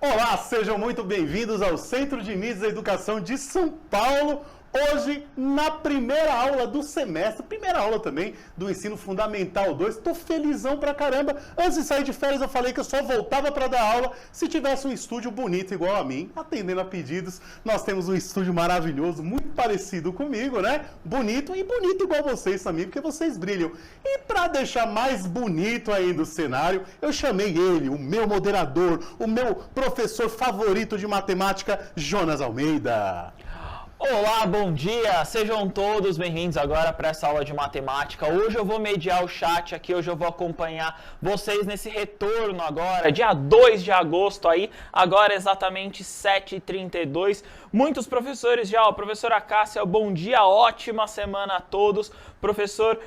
Olá, sejam muito bem-vindos ao Centro de Mídias da Educação de São Paulo. Hoje, na primeira aula do semestre, primeira aula também do Ensino Fundamental 2. Tô felizão pra caramba. Antes de sair de férias, eu falei que eu só voltava para dar aula se tivesse um estúdio bonito igual a mim, atendendo a pedidos. Nós temos um estúdio maravilhoso, muito parecido comigo, né? Bonito e bonito igual vocês também, porque vocês brilham. E para deixar mais bonito ainda o cenário, eu chamei ele, o meu moderador, o meu professor favorito de matemática, Jonas Almeida. Olá, bom dia! Sejam todos bem-vindos agora para essa aula de matemática. Hoje eu vou mediar o chat aqui, hoje eu vou acompanhar vocês nesse retorno agora, dia 2 de agosto aí, agora exatamente 7h32. Muitos professores já, professora Cássia, bom dia, ótima semana a todos. Professor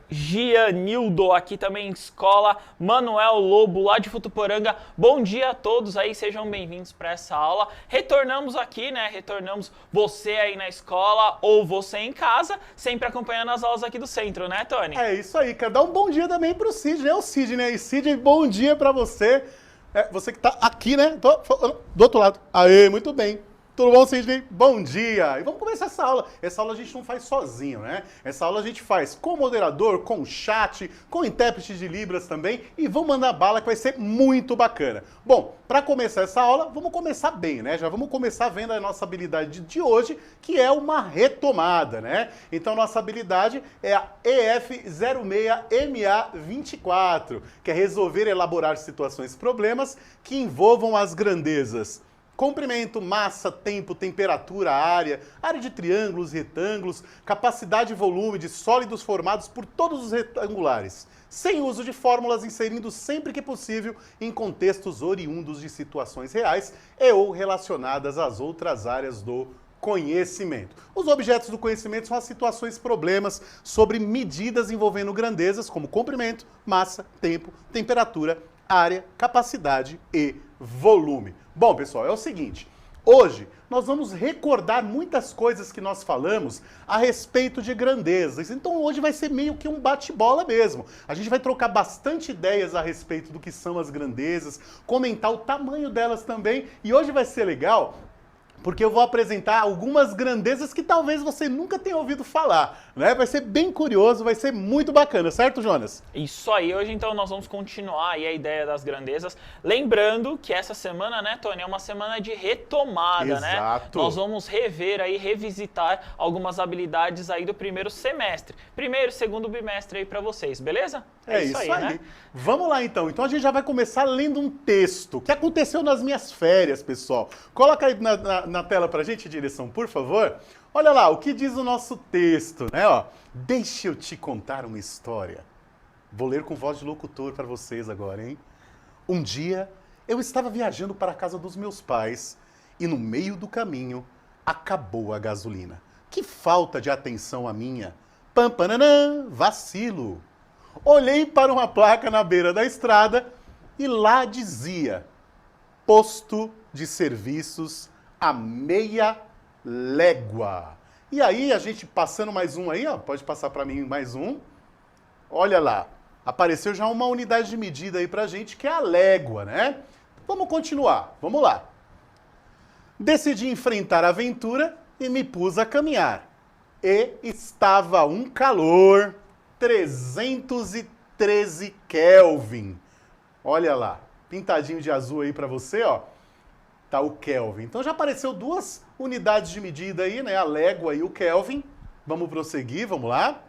Gianildo, aqui também em escola, Manuel Lobo, lá de Futuporanga. Bom dia a todos aí, sejam bem-vindos para essa aula. Retornamos aqui, né? Retornamos você aí na escola ou você em casa, sempre acompanhando as aulas aqui do centro, né, Tony? É isso aí, quero dar um bom dia também pro Sidney, é o Sidney aí. Sidney, bom dia para você. Você que tá aqui, né? Do outro lado. Aê, muito bem. Tudo bom, Sidney? Bom dia! E vamos começar essa aula. Essa aula a gente não faz sozinho, né? Essa aula a gente faz com moderador, com chat, com intérprete de Libras também. E vamos mandar bala que vai ser muito bacana. Bom, para começar essa aula, vamos começar bem, né? Já vamos começar vendo a nossa habilidade de hoje, que é uma retomada, né? Então, nossa habilidade é a EF06MA24, que é resolver e elaborar situações e problemas que envolvam as grandezas comprimento, massa, tempo, temperatura, área de triângulos, retângulos, capacidade e volume de sólidos formados por todos os retangulares, sem uso de fórmulas, inserindo sempre que possível em contextos oriundos de situações reais e ou relacionadas às outras áreas do conhecimento. Os objetos do conhecimento são as situações, problemas sobre medidas envolvendo grandezas como comprimento, massa, tempo, temperatura, área, capacidade e volume. Bom, pessoal, é o seguinte, hoje nós vamos recordar muitas coisas que nós falamos a respeito de grandezas, então hoje vai ser meio que um bate-bola mesmo. A gente vai trocar bastante ideias a respeito do que são as grandezas, comentar o tamanho delas também, e hoje vai ser legal porque eu vou apresentar algumas grandezas que talvez você nunca tenha ouvido falar, né? Vai ser bem curioso, vai ser muito bacana, certo, Jonas? Isso aí, hoje então nós vamos continuar aí a ideia das grandezas. Lembrando que essa semana, né, Tony, é uma semana de retomada, né? Exato. Nós vamos rever aí, revisitar algumas habilidades aí do primeiro semestre. Primeiro e segundo bimestre aí pra vocês, beleza? É isso aí, né? Vamos lá então. Então a gente já vai começar lendo um texto que aconteceu nas minhas férias, pessoal. Coloca aí na tela pra gente, direção, por favor. Olha lá, o que diz o nosso texto, né? Ó, deixa eu te contar uma história. Vou ler com voz de locutor para vocês agora, hein? Um dia, eu estava viajando para a casa dos meus pais e no meio do caminho acabou a gasolina. Que falta de atenção a minha. Pam, pananã, vacilo. Olhei para uma placa na beira da estrada e lá dizia: posto de serviços a meia légua. E aí, a gente passando mais um aí, ó, pode passar para mim mais um. Olha lá, apareceu já uma unidade de medida aí pra gente, que é a légua, né? Vamos continuar, vamos lá. Decidi enfrentar a aventura e me pus a caminhar. E estava um calor, 313 Kelvin. Olha lá, pintadinho de azul aí pra você, ó. Tá o Kelvin. Então já apareceu duas unidades de medida aí, né? A légua e o Kelvin. Vamos prosseguir, vamos lá.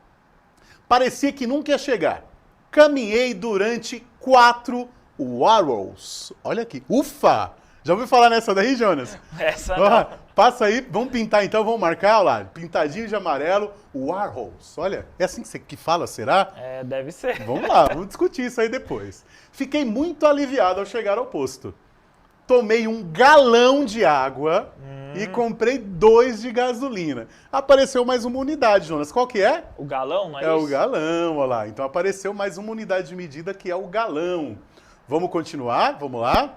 Parecia que nunca ia chegar. Caminhei durante 4 warhols. Olha aqui. Ufa! Já ouviu falar nessa daí, Jonas? Essa não. Passa aí, vamos pintar então, vamos marcar, olha lá. Pintadinho de amarelo, warhols. Olha, é assim que fala, será? É, deve ser. Vamos lá, vamos discutir isso aí depois. Fiquei muito aliviado ao chegar ao posto. Tomei 1 galão de água e comprei 2 de gasolina. Apareceu mais uma unidade, Jonas. Qual que é? O galão, não é É isso? o galão, olha lá. Então apareceu mais uma unidade de medida que é o galão. Vamos continuar? Vamos lá?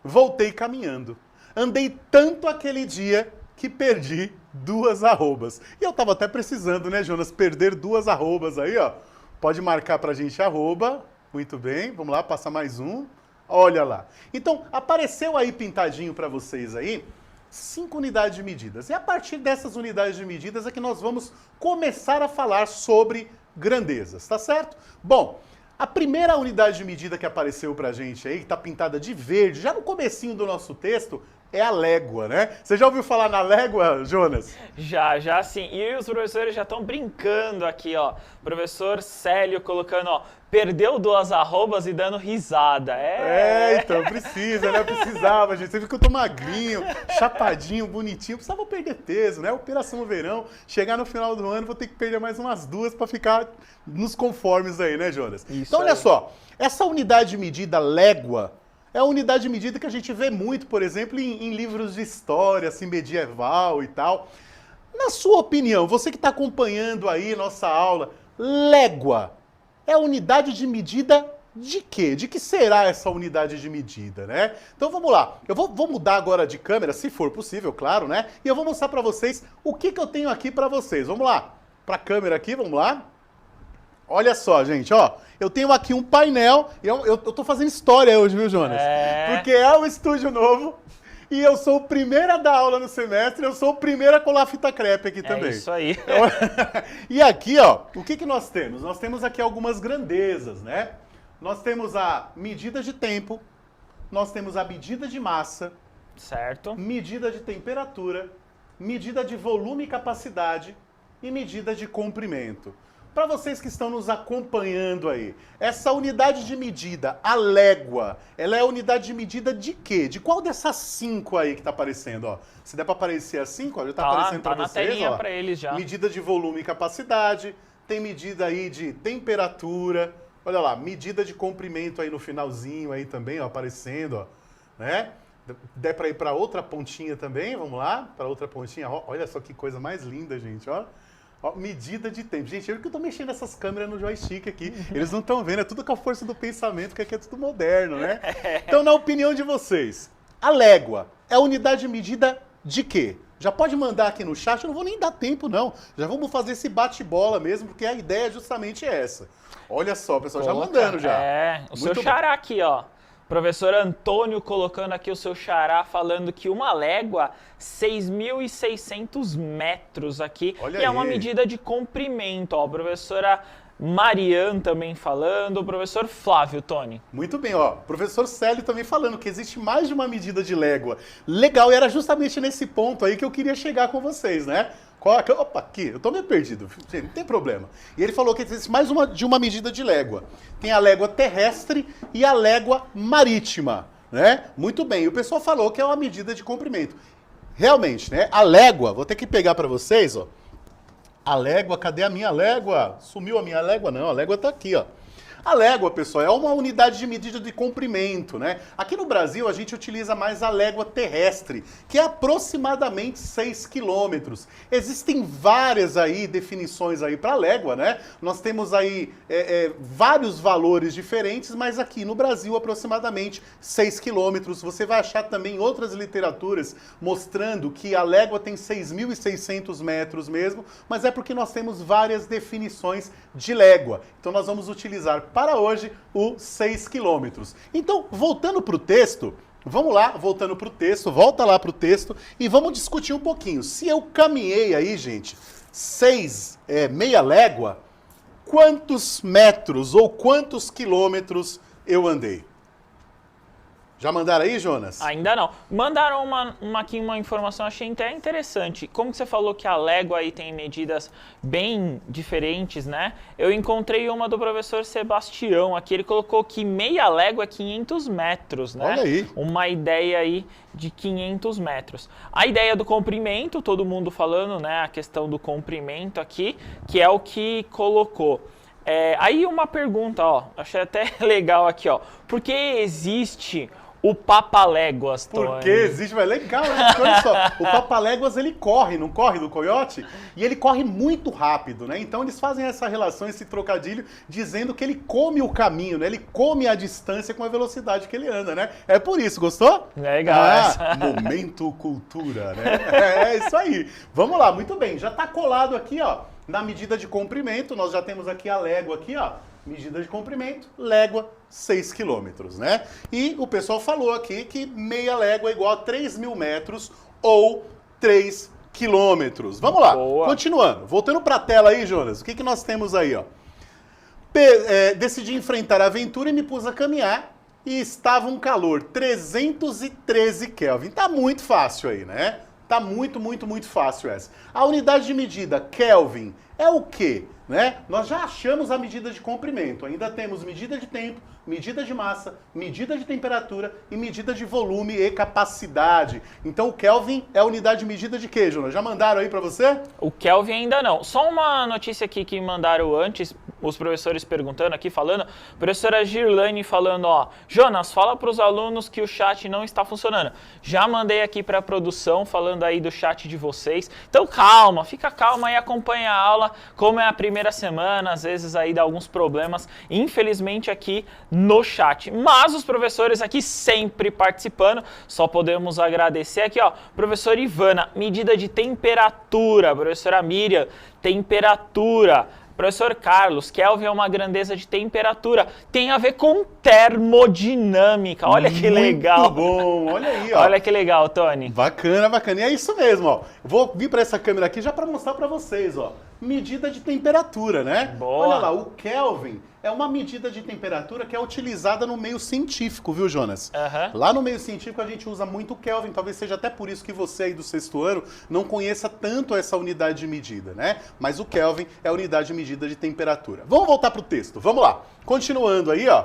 Voltei caminhando. Andei tanto aquele dia que perdi 2 arrobas. E eu tava até precisando, né, Jonas? Perder 2 arrobas aí, ó. Pode marcar pra gente arroba. Muito bem. Vamos lá, passa mais um. Olha lá. Então, apareceu aí pintadinho para vocês aí 5 unidades de medidas. E a partir dessas unidades de medidas é que nós vamos começar a falar sobre grandezas, tá certo? Bom, a primeira unidade de medida que apareceu pra gente aí, que tá pintada de verde, já no comecinho do nosso texto, é a légua, né? Você já ouviu falar na légua, Jonas? Já sim. E os professores já estão brincando aqui, ó. Professor Célio colocando, ó, perdeu 2 arrobas e dando risada. Então, precisa, né? Precisava, gente. Você viu que eu tô magrinho, chapadinho, bonitinho. Precisava perder peso, né? Operação Verão. Chegar no final do ano, vou ter que perder mais umas 2 pra ficar nos conformes aí, né, Jonas? Isso então, olha aí. só. Essa unidade de medida légua é a unidade de medida que a gente vê muito, por exemplo, em livros de história, assim, medieval e tal. Na sua opinião, você que está acompanhando aí nossa aula, légua é a unidade de medida de quê? De que será essa unidade de medida, né? Então vamos lá. Eu vou mudar agora de câmera, se for possível, claro, né? E eu vou mostrar para vocês o que eu tenho aqui para vocês. Vamos lá. Para a câmera aqui, vamos lá. Olha só, gente, ó. Eu tenho aqui um painel, e eu tô fazendo história hoje, viu, Jonas? Porque é um estúdio novo, e eu sou o primeiro a dar aula no semestre, eu sou o primeiro a colar fita crepe aqui também. É isso aí. E aqui, ó, o que nós temos? Nós temos aqui algumas grandezas, né? Nós temos a medida de tempo, nós temos a medida de massa, Certo. medida de temperatura, medida de volume e capacidade e medida de comprimento. Para vocês que estão nos acompanhando aí, essa unidade de medida, a légua, ela é a unidade de medida de quê? De qual dessas 5 aí que tá aparecendo, ó? Se der para aparecer as 5, ó, já tá aparecendo para vocês, na telinha ó. para eles já. Medida de volume e capacidade, tem medida aí de temperatura, olha lá, medida de comprimento aí no finalzinho aí também, ó, aparecendo, ó, né? Der para ir para outra pontinha também, vamos lá, para outra pontinha, ó, olha só que coisa mais linda, gente, ó. Ó, medida de tempo. Gente, eu que tô mexendo essas câmeras no joystick aqui. Eles não estão vendo, é tudo com a força do pensamento, que aqui é tudo moderno, né? Então, na opinião de vocês, a légua é a unidade de medida de quê? Já pode mandar aqui no chat, eu não vou nem dar tempo, não. Já vamos fazer esse bate-bola mesmo, porque a ideia é justamente essa. Olha só, pessoal, já mandando já. O seu xará aqui, ó. Professor Antônio colocando aqui o seu xará, falando que uma légua, 6.600 metros aqui. Olha e é uma aí. medida de comprimento, ó. Professora Mariane também falando, o professor Flávio, Tony. Muito bem, ó. Professor Célio também falando que existe mais de uma medida de légua. Legal, e era justamente nesse ponto aí que eu queria chegar com vocês, né? Opa, aqui, eu tô meio perdido, gente, não tem problema. E ele falou que existe mais de uma medida de légua. Tem a légua terrestre e a légua marítima, né? Muito bem, e o pessoal falou que é uma medida de comprimento. Realmente, né? A légua, vou ter que pegar para vocês, ó. A légua, cadê a minha légua? Sumiu a minha légua? Não, a légua tá aqui, ó. A légua, pessoal, é uma unidade de medida de comprimento, né? Aqui no Brasil, a gente utiliza mais a légua terrestre, que é aproximadamente 6 quilômetros. Existem várias aí definições aí para légua, né? Nós temos aí vários valores diferentes, mas aqui no Brasil, aproximadamente 6 quilômetros. Você vai achar também outras literaturas mostrando que a légua tem 6.600 metros mesmo, mas é porque nós temos várias definições de légua. Então, nós vamos utilizar para hoje o 6 quilômetros. Então, voltando para o texto, vamos lá, voltando para o texto, volta lá para o texto e vamos discutir um pouquinho. Se eu caminhei aí, gente, meia légua, quantos metros ou quantos quilômetros eu andei? Já mandaram aí, Jonas? Ainda não. Mandaram aqui uma informação, achei até interessante. Como que você falou que a légua aí tem medidas bem diferentes, né? Eu encontrei uma do professor Sebastião aqui, ele colocou que meia légua é 500 metros, né? Olha aí. Uma ideia aí de 500 metros. A ideia do comprimento, todo mundo falando, né? A questão do comprimento aqui, que é o que colocou. Aí uma pergunta, ó, achei até legal aqui, ó. Por que existe o Papaléguas, Tony? Porque existe, mas legal, né? Olha só, o Papaléguas ele corre, não corre do coiote? E ele corre muito rápido, né? Então eles fazem essa relação, esse trocadilho, dizendo que ele come o caminho, né? Ele come a distância com a velocidade que ele anda, né? É por isso, gostou? Legal essa. Momento cultura, né? É isso aí. Vamos lá, muito bem. Já tá colado aqui, ó. Na medida de comprimento, nós já temos aqui a légua aqui, ó. medida de comprimento, légua, 6 quilômetros, né? E o pessoal falou aqui que meia légua é igual a 3.000 metros ou 3 quilômetros. Vamos lá, Boa. continuando. Voltando para a tela aí, Jonas, o que nós temos aí, ó? Decidi enfrentar a aventura e me pus a caminhar e estava um calor 313 Kelvin. Tá muito fácil aí, né? Tá muito, muito, muito fácil essa. A unidade de medida Kelvin é o quê? Né? Nós já achamos a medida de comprimento, ainda temos medida de tempo, medida de massa, medida de temperatura e medida de volume e capacidade. Então o Kelvin é a unidade de medida de quê, Jonas? Já mandaram aí para você? O Kelvin ainda não. Só uma notícia aqui que mandaram antes, os professores perguntando aqui, falando, professora Girlane falando, ó, Jonas, fala para os alunos que o chat não está funcionando. Já mandei aqui para a produção, falando aí do chat de vocês. Então calma, fica calma e acompanha a aula, como é a primeira semana, às vezes aí dá alguns problemas, infelizmente aqui no chat. Mas os professores aqui sempre participando, só podemos agradecer aqui, ó, professora Ivana, medida de temperatura, professora Miriam, temperatura, professor Carlos, Kelvin é uma grandeza de temperatura, tem a ver com termodinâmica, olha que legal. Muito bom, olha aí, ó. Olha que legal, Tony. Bacana, bacana. E é isso mesmo, ó. Vou vir para essa câmera aqui já para mostrar para vocês, ó. Medida de temperatura, né? Boa. Olha lá, o Kelvin é uma medida de temperatura que é utilizada no meio científico, viu, Jonas? Lá no meio científico a gente usa muito o Kelvin, talvez seja até por isso que você aí do sexto ano não conheça tanto essa unidade de medida, né? Mas o Kelvin é a unidade de medida de temperatura. Vamos voltar pro texto, vamos lá. Continuando aí, ó.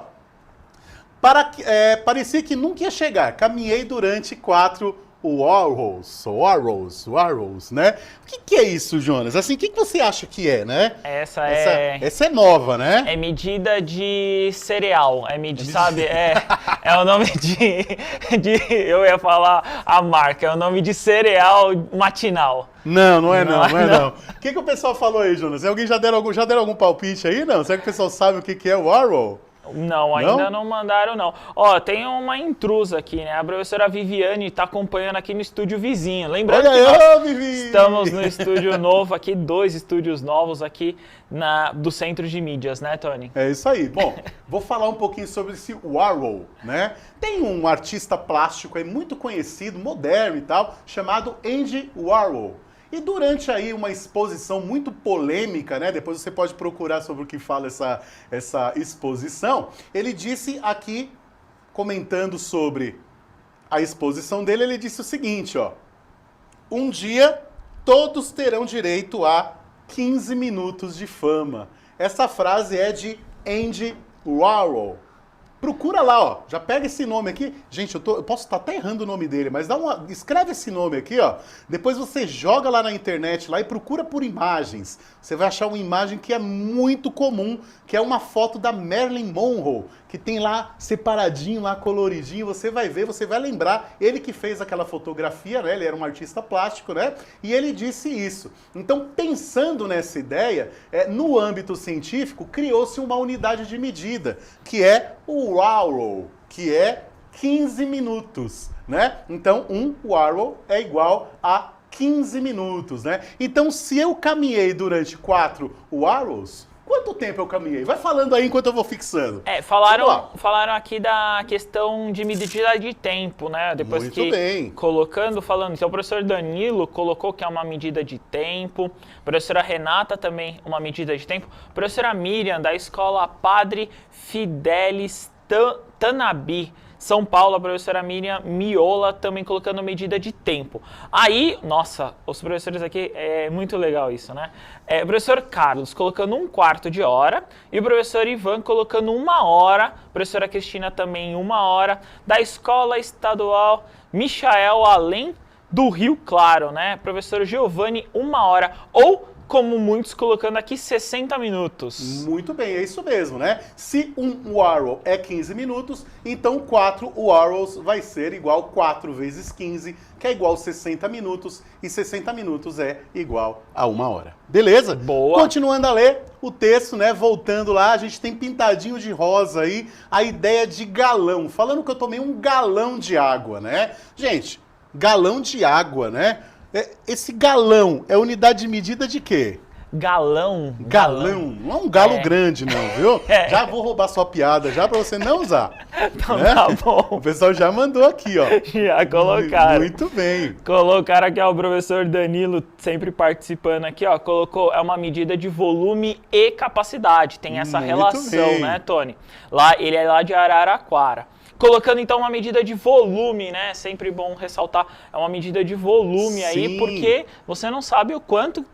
Parecia que nunca ia chegar, caminhei durante 4 Warhols, né? O que é isso, Jonas? Assim, o que você acha que é, né? Essa é nova, né? É medida de cereal, sabe? É o nome eu ia falar a marca, é o nome de cereal matinal. Não é não. O que o pessoal falou aí, Jonas? Alguém já deram algum palpite aí, não? Será que o pessoal sabe o que é o Warhol? Não, ainda não mandaram, não. Ó, tem uma intrusa aqui, né? A professora Viviane tá acompanhando aqui no estúdio vizinho. Lembrando que nós estamos no estúdio novo aqui, 2 estúdios novos aqui do Centro de Mídias, né, Tony? É isso aí. Bom, vou falar um pouquinho sobre esse Warhol, né? Tem um artista plástico aí muito conhecido, moderno e tal, chamado Andy Warhol. E durante aí uma exposição muito polêmica, né? Depois você pode procurar sobre o que fala essa exposição. Ele disse aqui, comentando sobre a exposição dele, ele disse o seguinte, ó. Um dia todos terão direito a 15 minutos de fama. Essa frase é de Andy Warhol. Procura lá, ó. Já pega esse nome aqui. Gente, eu posso estar até errando o nome dele, mas escreve esse nome aqui, ó. Depois você joga lá na internet lá e procura por imagens. Você vai achar uma imagem que é muito comum, que é uma foto da Marilyn Monroe, que tem lá separadinho, lá coloridinho. Você vai ver, você vai lembrar. Ele que fez aquela fotografia, né? Ele era um artista plástico, né? E ele disse isso. Então, pensando nessa ideia, no âmbito científico, criou-se uma unidade de medida, que é o Warhol, que é 15 minutos, né? Então, um Warhol é igual a 15 minutos, né? Então, se eu caminhei durante 4 Warhols, quanto tempo eu caminhei? Vai falando aí enquanto eu vou fixando. Falaram aqui da questão de medida de tempo, né? Depois Muito que bem. falando. Então, o professor Danilo colocou que é uma medida de tempo. A professora Renata também uma medida de tempo. A professora Miriam, da escola Padre Fidelis Tanabi, São Paulo, a professora Miriam Miola também colocando medida de tempo. Aí, nossa, os professores aqui, é muito legal isso, né? O professor Carlos colocando 1/4 de hora e o professor Ivan colocando 1 hora, a professora Cristina também 1 hora, da Escola Estadual Michael Além do Rio Claro, né? Professor Giovanni 1 hora, ou como muitos colocando aqui, 60 minutos. Muito bem, é isso mesmo, né? Se um Warhol é 15 minutos, então 4 Warhols vai ser igual 4 vezes 15, que é igual a 60 minutos, e 60 minutos é igual a 1 hora. Beleza? Boa. Continuando a ler o texto, né? Voltando lá, a gente tem pintadinho de rosa aí, a ideia de galão. Falando que eu tomei 1 galão de água, né? Gente, galão de água, né? Esse galão é unidade de medida de quê? galão. Galão. Não é um galo grande, não, viu? Já vou roubar sua piada já pra você não usar. Então né? tá bom. O pessoal já mandou aqui, ó. Já colocaram. Muito bem. Colocaram aqui, ó, o professor Danilo, sempre participando aqui, ó, colocou, é uma medida de volume e capacidade. Tem essa Muito relação, bem. né, Tony? Lá, ele é lá de Araraquara. Colocando, então, uma medida de volume, né? Sempre bom ressaltar, é uma medida de volume aí, Sim. porque você não sabe o quanto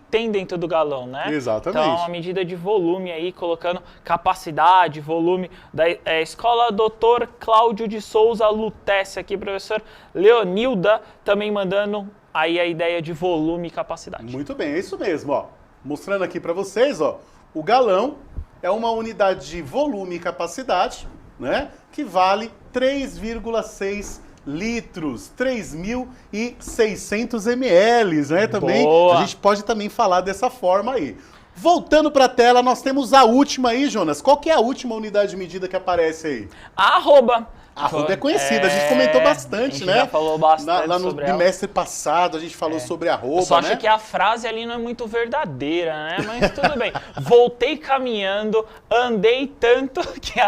tem dentro do galão, né? Exatamente. Então, é uma medida de volume aí, colocando capacidade, volume. Da Escola Dr. Cláudio de Souza Lutece aqui, professor Leonilda, também mandando aí a ideia de volume e capacidade. Muito bem, é isso mesmo, ó. Mostrando aqui para vocês, ó. O galão é uma unidade de volume e capacidade, né? Que vale 3,6 litros, 3.600 ml, né? Também Boa. a gente pode também falar dessa forma aí. Voltando para a tela, nós temos a última aí, Jonas. Qual que é a última unidade de medida que aparece aí? Arroba. A arroba é conhecida, a gente comentou bastante, a gente né? já falou bastante lá no sobre ela. bimestre passado a gente falou sobre arroba, Eu só acho né? que a frase ali não é muito verdadeira, né? Mas tudo bem. Voltei caminhando, andei tanto que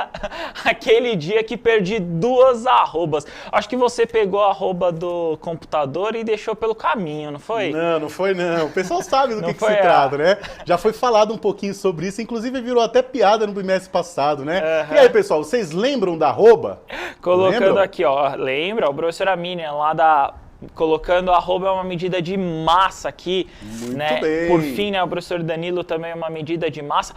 aquele dia que perdi 2 arrobas. Acho que você pegou a arroba do computador e deixou pelo caminho, não foi? Não, não foi não. O pessoal sabe do Não que foi se trata, né? Já foi falado um pouquinho sobre isso, inclusive virou até piada no bimestre passado, né? Uhum. E aí, pessoal, vocês lembram da arroba? Colocando Lembram? aqui, ó, lembra? O professor Aminian lá da... Colocando arroba é uma medida de massa aqui, Muito né? bem. Por fim, né, o professor Danilo também é uma medida de massa.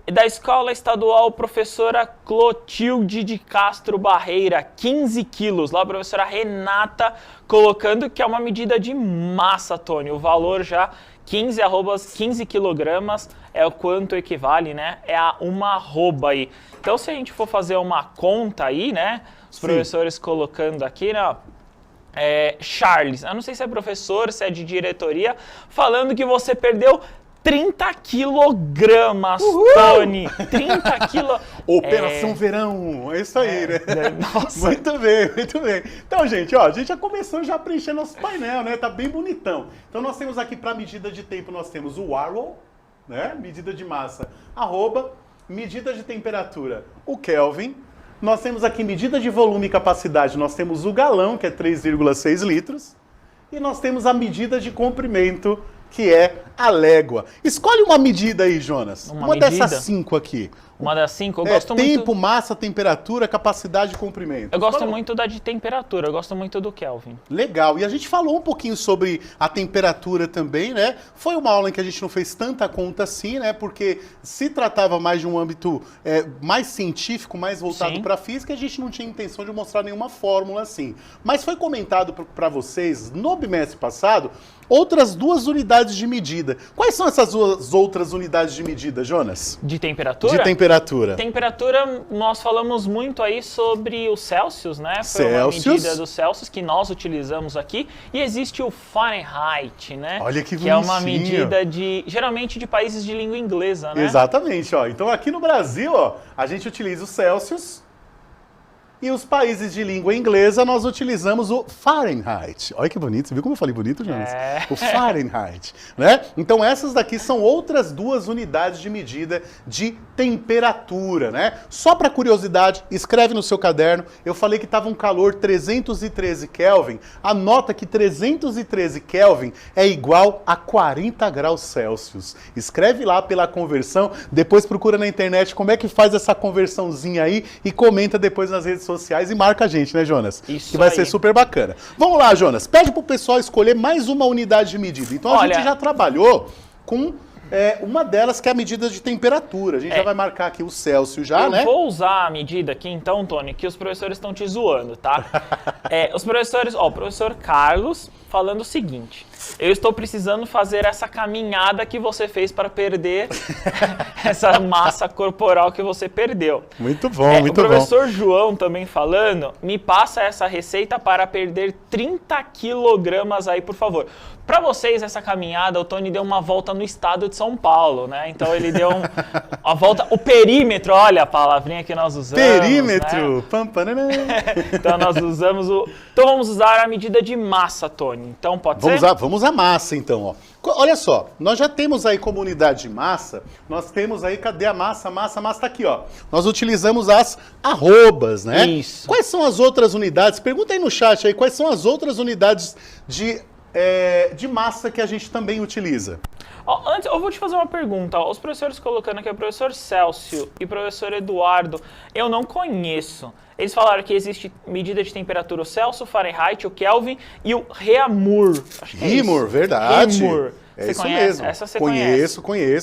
Da Escola Estadual, professora Clotilde de Castro Barreira, 15 quilos. Lá a professora Renata colocando que é uma medida de massa, Tony. O valor já 15 arrobas, 15 quilogramas é o quanto equivale, né? É a uma arroba aí. Então, se a gente for fazer uma conta aí, né? Os Sim. professores colocando aqui, né? Charles, eu não sei se é professor, se é de diretoria, falando que você perdeu 30 quilogramas, Tony. 30 quilos. Operação Verão, é isso aí, né? Nossa. Muito bem, muito bem. Então, gente, ó, a gente já começou já a preencher nosso painel, né? Tá bem bonitão. Então, nós temos aqui para medida de tempo, nós temos o Warhol, né? Medida de massa, arroba, medida de temperatura, o Kelvin. Nós temos aqui medida de volume e capacidade, nós temos o galão, que é 3,6 litros. E nós temos a medida de comprimento, que é a légua. Escolhe uma medida aí, Jonas. Uma Uma medida? dessas 5 aqui. Uma das 5, eu gosto muito... Tempo, massa, temperatura, capacidade e comprimento. Eu gosto Escolhe uma. muito da de temperatura, eu gosto muito do Kelvin. Legal. E a gente falou um pouquinho sobre a temperatura também, né? Foi uma aula em que a gente não fez tanta conta assim, né? Porque se tratava mais de um âmbito mais científico, mais voltado Sim. para a física, a gente não tinha intenção de mostrar nenhuma fórmula assim. Mas foi comentado para vocês no bimestre passado outras 2 unidades de medida. Quais são essas 2 outras unidades de medida, Jonas? De temperatura? De temperatura. Temperatura, nós falamos muito aí sobre o Celsius, né? Foi Celsius. uma medida do Celsius que nós utilizamos aqui. E existe o Fahrenheit, né? Olha que Que é uma bonitinho. medida geralmente de países de língua inglesa, né? Exatamente, ó. Então aqui no Brasil, ó, a gente utiliza o Celsius e os países de língua inglesa nós utilizamos o Fahrenheit. Olha que bonito, você viu como eu falei bonito, Jonas? O Fahrenheit, né? Então essas daqui são outras 2 unidades de medida de temperatura, né? Só para curiosidade, escreve no seu caderno, eu falei que estava um calor 313 Kelvin, anota que 313 Kelvin é igual a 40 graus Celsius. Escreve lá pela conversão, depois procura na internet como é que faz essa conversãozinha aí e comenta depois nas redes sociais e marca a gente, né, Jonas? Isso que vai aí. ser super bacana. Vamos lá, Jonas. Pede pro pessoal escolher mais uma unidade de medida. Então a Olha- gente já trabalhou com uma delas que é a medida de temperatura. A gente já vai marcar aqui o Celsius já, Eu né? vou usar a medida aqui então, Tony, que os professores estão te zoando, tá? Os professores, ó, o professor Carlos falando o seguinte: eu estou precisando fazer essa caminhada que você fez para perder essa massa corporal que você perdeu. Muito bom, muito o bom. professor João também falando, me passa essa receita para perder 30 quilogramas aí, por favor. Para vocês, essa caminhada, o Tony deu uma volta no estado de São Paulo, né? Então ele deu a volta, o perímetro, olha a palavrinha que nós usamos. Perímetro. Né? Pam, pananã. Então nós usamos Então vamos usar a medida de massa, Tony. Então pode ser? Vamos Vamos à massa, então, ó. Olha só, nós já temos aí como unidade de massa, nós temos aí, cadê a massa? A massa tá aqui, ó. Nós utilizamos as arrobas, né? Isso. Quais são as outras unidades? Pergunta aí no chat aí, quais são as outras unidades de massa que a gente também utiliza? Antes, eu vou te fazer uma pergunta. Os professores colocando aqui, o professor Célcio e o professor Eduardo, eu não conheço. Eles falaram que existe medida de temperatura, o Celsius, o Fahrenheit, o Kelvin e o Reaumur. Reaumur, verdade. Reaumur. É você isso conhece? mesmo. Essa você conhece?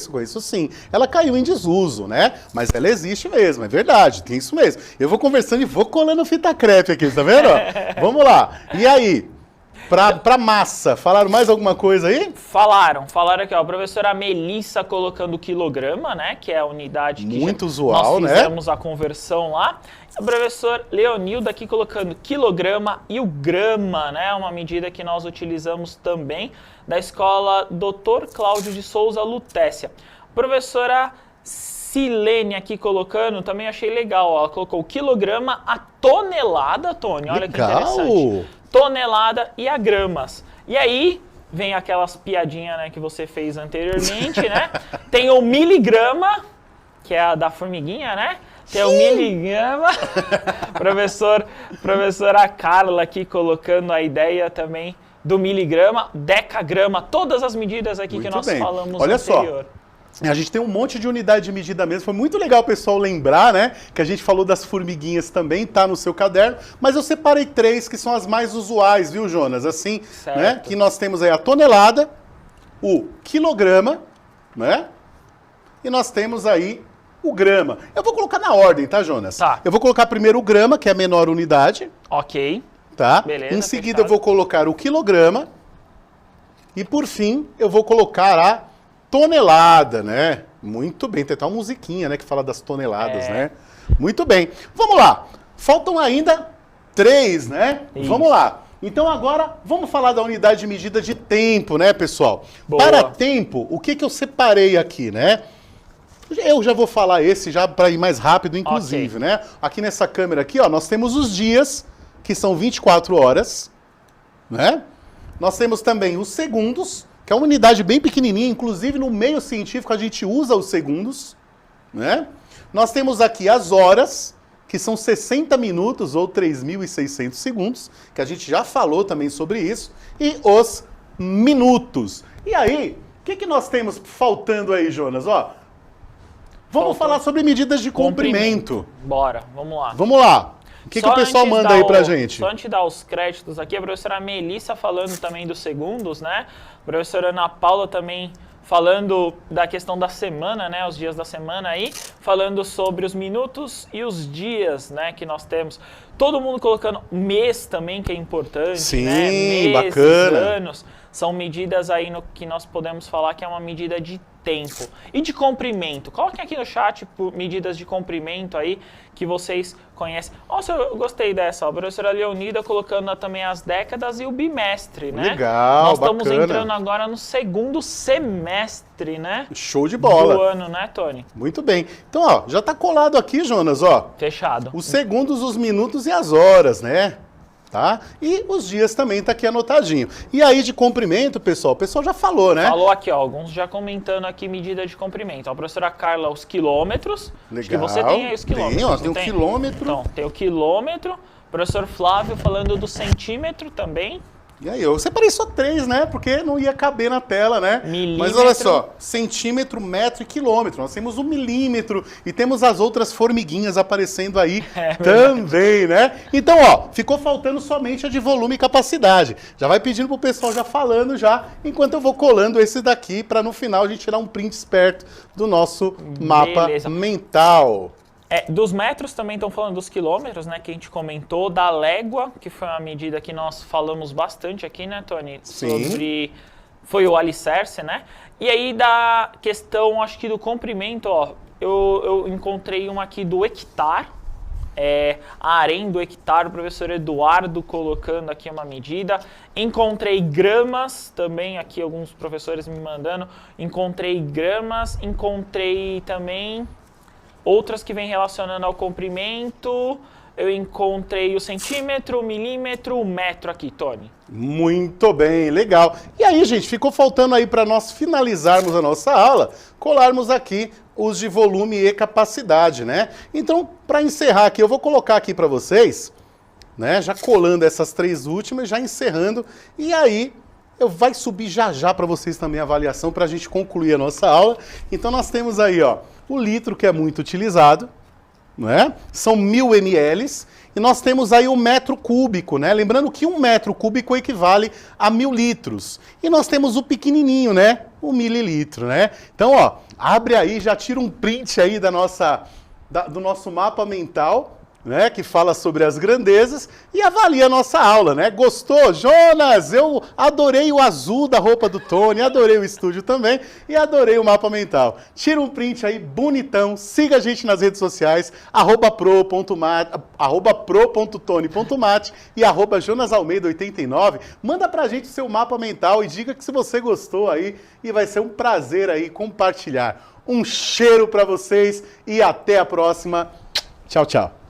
Conheço sim. Ela caiu em desuso, né? Mas ela existe mesmo, é verdade, tem isso mesmo. Eu vou conversando e vou colando fita crepe aqui, tá vendo? Vamos lá. E aí? Pra massa, falaram mais alguma coisa aí? Falaram aqui, ó, a professora Melissa colocando quilograma, né, que é a unidade que muito usual, nós né? fizemos a conversão lá. O professor Leonildo aqui colocando quilograma e o grama, né, uma medida que nós utilizamos também, da escola Dr. Cláudio de Souza Lutécia. A professora Silene aqui colocando, também achei legal, ó, ela colocou quilograma a tonelada, Tony, olha legal. Que interessante. Tonelada e a gramas. E aí, vem aquelas piadinhas, né, que você fez anteriormente, né? Tem o miligrama, que é a da formiguinha, né? Tem o miligrama. Professora Carla aqui colocando a ideia também do miligrama, decagrama, todas as medidas aqui muito que nós bem. falamos Olha anterior. Só. A gente tem um monte de unidade de medida mesmo. Foi muito legal o pessoal lembrar, né? Que a gente falou das formiguinhas também, tá no seu caderno. Mas eu separei 3 que são as mais usuais, viu, Jonas? Assim, certo. Né? Que nós temos aí a tonelada, o quilograma, né? E nós temos aí o grama. Eu vou colocar na ordem, tá, Jonas? Tá. Eu vou colocar primeiro o grama, que é a menor unidade. Ok. Tá? Beleza, em seguida fechado. eu vou colocar o quilograma. E por fim, eu vou colocar a tonelada, né? Muito bem, tem até uma musiquinha, né, que fala das toneladas, né? Muito bem. Vamos lá. Faltam ainda 3, né? Isso. Vamos lá. Então agora vamos falar da unidade de medida de tempo, né, pessoal? Boa. Para tempo, o que eu separei aqui, né? Eu já vou falar esse já para ir mais rápido, inclusive, né? Aqui nessa câmera aqui, ó, nós temos os dias, que são 24 horas, né? Nós temos também os segundos, que é uma unidade bem pequenininha, inclusive no meio científico a gente usa os segundos, né? Nós temos aqui as horas, que são 60 minutos ou 3.600 segundos, que a gente já falou também sobre isso, e os minutos. E aí, o que nós temos faltando aí, Jonas? Ó, vamos falar sobre medidas de comprimento. Bora, vamos lá. Vamos lá. O que o pessoal manda aí pra gente? Só antes de dar os créditos aqui, a professora Melissa falando também dos segundos, né? A professora Ana Paula também falando da questão da semana, né? Os dias da semana aí, falando sobre os minutos e os dias, né? Que nós temos. Todo mundo colocando mês também, que é importante, sim, né? Meses, bacana. anos. São medidas aí no que nós podemos falar que é uma medida de tempo. E de comprimento. Coloquem aqui no chat por medidas de comprimento aí que vocês conhecem. Nossa, eu gostei dessa. Ó. A professora Leonida colocando também as décadas e o bimestre, né? Legal, nós estamos bacana. entrando agora no segundo semestre, né? Show de bola. Do ano, né, Tony? Muito bem. Então, ó, já tá colado aqui, Jonas, ó. Fechado. Os segundos, os minutos e as horas, né? Tá? E os dias também tá aqui anotadinho. E aí de comprimento, pessoal, o pessoal já falou, né? Falou aqui, ó, alguns já comentando aqui medida de comprimento. A professora Carla, os quilômetros. Legal. Acho que você tem aí os quilômetros. Tem, ó, tem não um quilômetro. Então, tem o quilômetro. O professor Flávio falando do centímetro também. E aí, eu separei só 3, né? Porque não ia caber na tela, né? Milímetro. Mas olha só, centímetro, metro e quilômetro. Nós temos o milímetro e temos as outras formiguinhas aparecendo aí também, né? Então, ó, ficou faltando somente a de volume e capacidade. Já vai pedindo pro pessoal já falando já, enquanto eu vou colando esse daqui para no final a gente tirar um print esperto do nosso mapa mental. Dos metros também estão falando dos quilômetros, né, que a gente comentou, da légua, que foi uma medida que nós falamos bastante aqui, né, Tony? Sim. Sobre... Foi o alicerce, né? E aí da questão, acho que do comprimento, ó, eu encontrei uma aqui do hectare, a AREM do hectare, o professor Eduardo colocando aqui uma medida. Encontrei gramas, também aqui alguns professores me mandando. Encontrei gramas, encontrei também... Outras que vêm relacionando ao comprimento, eu encontrei o centímetro, o milímetro, o metro aqui, Tony. Muito bem, legal. E aí, gente, ficou faltando aí para nós finalizarmos a nossa aula, colarmos aqui os de volume e capacidade, né? Então, para encerrar aqui, eu vou colocar aqui para vocês, né? Já colando essas 3 últimas, já encerrando, e aí vai subir já para vocês também a avaliação para a gente concluir a nossa aula. Então, nós temos aí, ó, o litro, que é muito utilizado, né? São 1000 ml, e nós temos aí o metro cúbico, né? Lembrando que 1 metro cúbico equivale a 1000 litros. E nós temos o pequenininho, né? O mililitro, né? Então, ó, abre aí, já tira um print aí do nosso mapa mental, né, que fala sobre as grandezas, e avalia a nossa aula, né? Gostou? Jonas, eu adorei o azul da roupa do Tony, adorei o estúdio também, e adorei o mapa mental. Tira um print aí, bonitão, siga a gente nas redes sociais, @pro.tony.mate e @jonasalmeida89. Manda pra gente o seu mapa mental e diga que se você gostou aí, e vai ser um prazer aí compartilhar. Um cheiro pra vocês e até a próxima. Tchau, tchau.